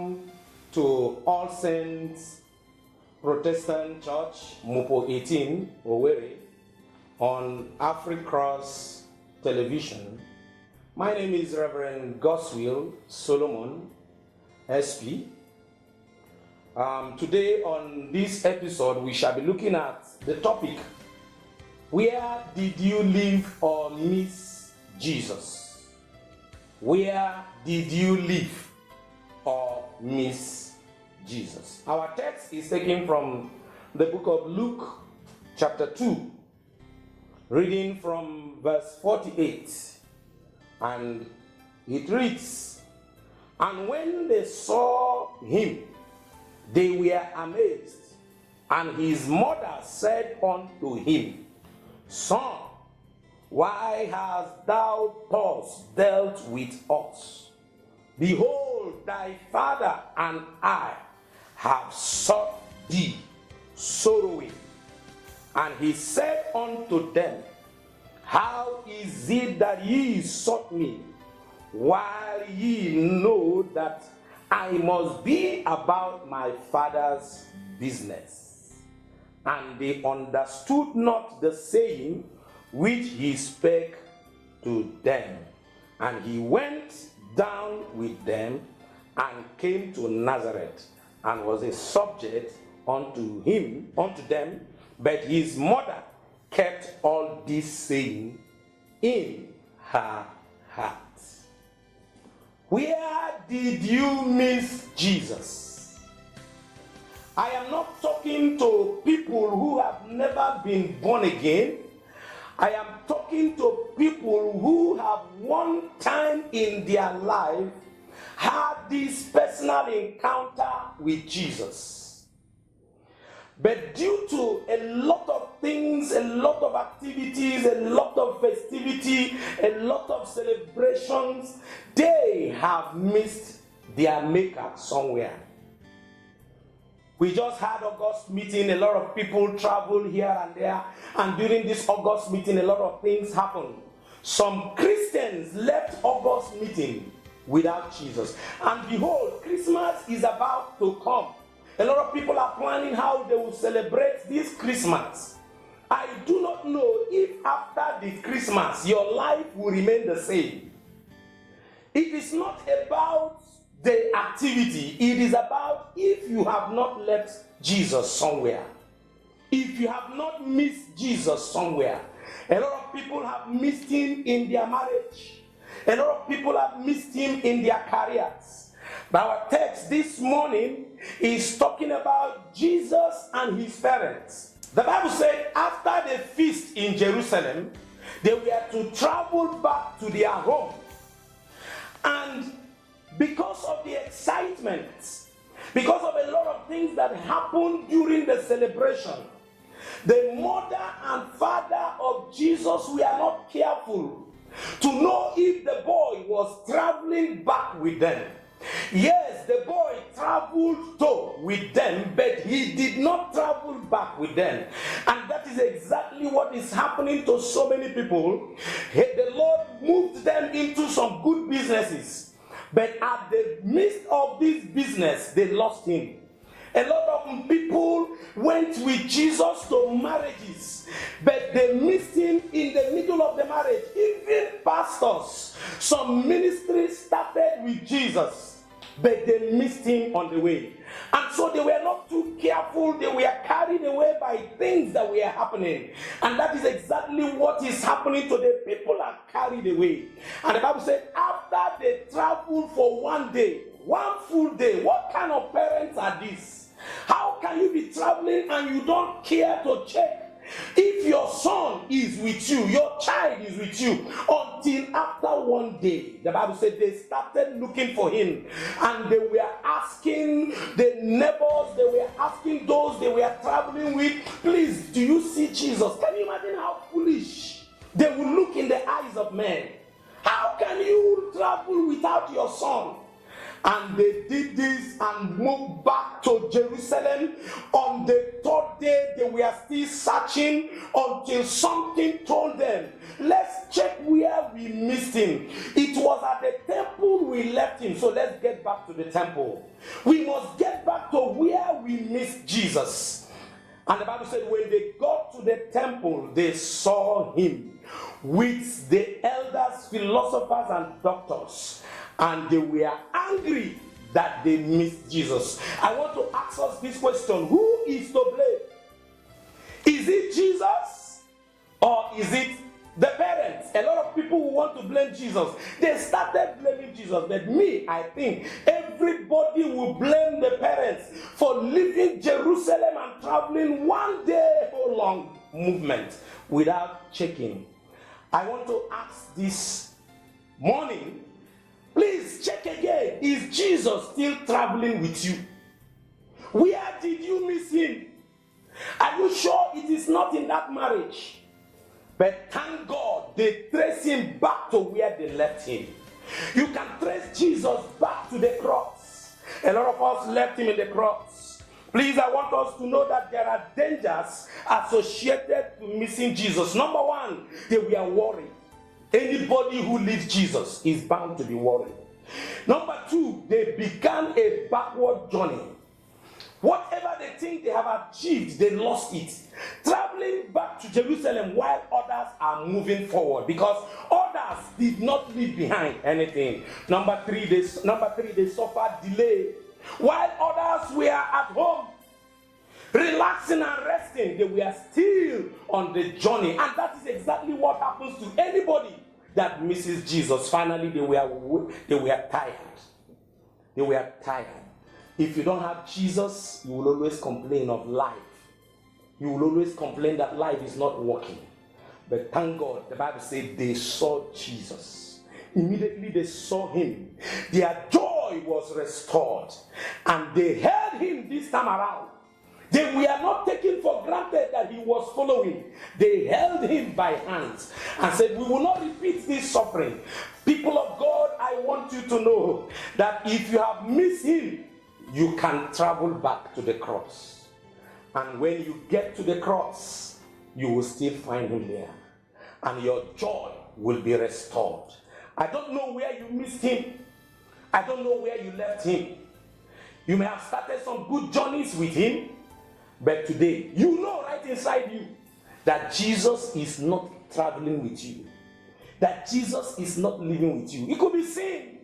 welcome to All Saints Protestant Church, Mupo 18, Owerri, on Africross Television. My name is Reverend Godswill SP. Today on this episode, we shall be looking at the topic, where did you live or miss Jesus? Where did you live or miss Jesus? Our text is taken from the book of Luke, chapter 2, reading from verse 48, and it reads, "And when they saw him, they were amazed, and his mother said unto him, Son, why hast thou thus dealt with us? Behold, thy father and I have sought thee sorrowing. And he said unto them, How is it that ye sought me, while ye know that I must be about my father's business? And they understood not the saying which he spake to them. And he went down with them and came to Nazareth, and was a subject unto them, but his mother kept all this saying in her heart." Where did you miss Jesus? I am not talking to people who have never been born again. I am talking to people who have one time in their life had this personal encounter with Jesus. But due to a lot of things, a lot of activities, a lot of festivity, a lot of celebrations, they have missed their maker somewhere. We just had August meeting. A lot of people traveled here and there. And during this August meeting, a lot of things happened. Some Christians left August meeting without Jesus. And behold, Christmas is about to come. A lot of people are planning how they will celebrate this Christmas. I do not know if after the Christmas, your life will remain the same. It is not about the activity. It is about if you have not left Jesus somewhere. If you have not missed Jesus somewhere. A lot of people have missed him in their marriage. A lot of people have missed him in their careers. But our text this morning is talking about Jesus and his parents. The Bible said after the feast in Jerusalem, they were to travel back to their home. And because of the excitement, because of a lot of things that happened during the celebration, the mother and father of Jesus were not careful to know if the boy was traveling back with them. Yes, the boy traveled with them, but he did not travel back with them. And that is exactly what is happening to so many people. The Lord moved them into some good businesses, but at the midst of this business, they lost him. A lot of people went with Jesus to marriages, but they missed him in the middle of the marriage. Even pastors, some ministries started with Jesus, but they missed him on the way. And so they were not too careful. They were carried away by things that were happening. And that is exactly what is happening today. People are carried away. And the Bible said after they traveled for one day, one full day, what kind of parents are these? How can you be traveling and you don't care to check if your son is with you, your child is with you, until after one day? The Bible said they started looking for him, and they were asking the neighbors, they were asking those they were traveling with, please, do you see Jesus? Can you imagine how foolish they will look in the eyes of men? How can you travel without your son? And they did this and moved back to Jerusalem. On the third day, they were still searching until something told them, let's check where we missed him. It was at the temple we left him, so let's get back to the temple. We must get back to where we missed Jesus. And the Bible said when they got to the temple, they saw him with the elders, philosophers, and doctors. And they were angry that they missed Jesus. I want to ask us this question. Who is to blame? Is it Jesus or is it the parents? A lot of people who want to blame Jesus, they started blaming Jesus. But me, I think everybody will blame the parents for leaving Jerusalem and traveling one day whole long movement without checking. I want to ask this morning, please check again. Is Jesus still traveling with you? Where did you miss him? Are you sure it is not in that marriage? But thank God they trace him back to where they left him. You can trace Jesus back to the cross. A lot of us left him in the cross. Please, I want us to know that there are dangers associated to missing Jesus. Number one, they were worried. Anybody who leaves Jesus is bound to be worried. Number two, they began a backward journey. Whatever they think they have achieved, they lost it. Traveling back to Jerusalem while others are moving forward, because others did not leave behind anything. Number three, they suffered delay. While others were at home, relaxing and resting, they were still on the journey. And that is exactly what happens to anybody that misses Jesus. Finally, they were tired. They were tired. If you don't have Jesus, you will always complain of life. You will always complain that life is not working. But thank God, the Bible says they saw Jesus. Immediately they saw him. Their joy was restored. And they held him this time around. They were not taken for granted that he was following. They held him by hands and said, we will not repeat this suffering. People of God, I want you to know that if you have missed him, you can travel back to the cross. And when you get to the cross, you will still find him there. And your joy will be restored. I don't know where you missed him. I don't know where you left him. You may have started some good journeys with him, but today, you know right inside you that Jesus is not traveling with you. That Jesus is not living with you. It could be sin.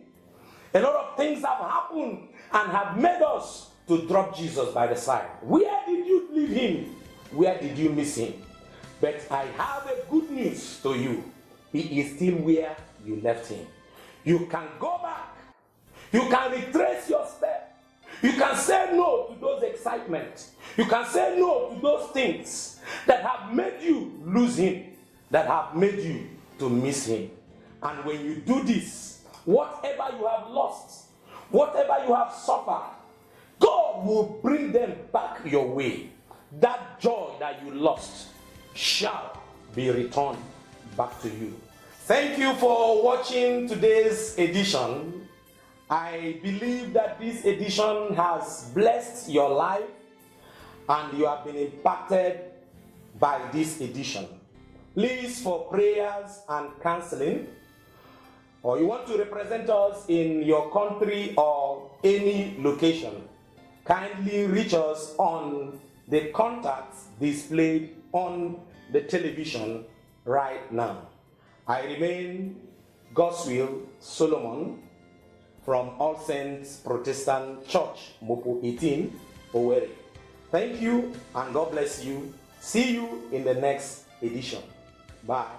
A lot of things have happened and have made us to drop Jesus by the side. Where did you leave him? Where did you miss him? But I have a good news to you. He is still where you left him. You can go back. You can retrace your step. You can say no to those excitements. You can say no to those things that have made you lose him, that have made you to miss him. And when you do this, whatever you have lost, whatever you have suffered, God will bring them back your way. That joy that you lost shall be returned back to you. Thank you for watching today's edition. I believe that this edition has blessed your life and you have been impacted by this edition. Please, for prayers and counseling, or you want to represent us in your country or any location, kindly reach us on the contacts displayed on the television right now. I remain Godswill Solomon from All Saints Protestant Church, Mopo 18, Owerri. Thank you and God bless you. See you in the next edition. Bye.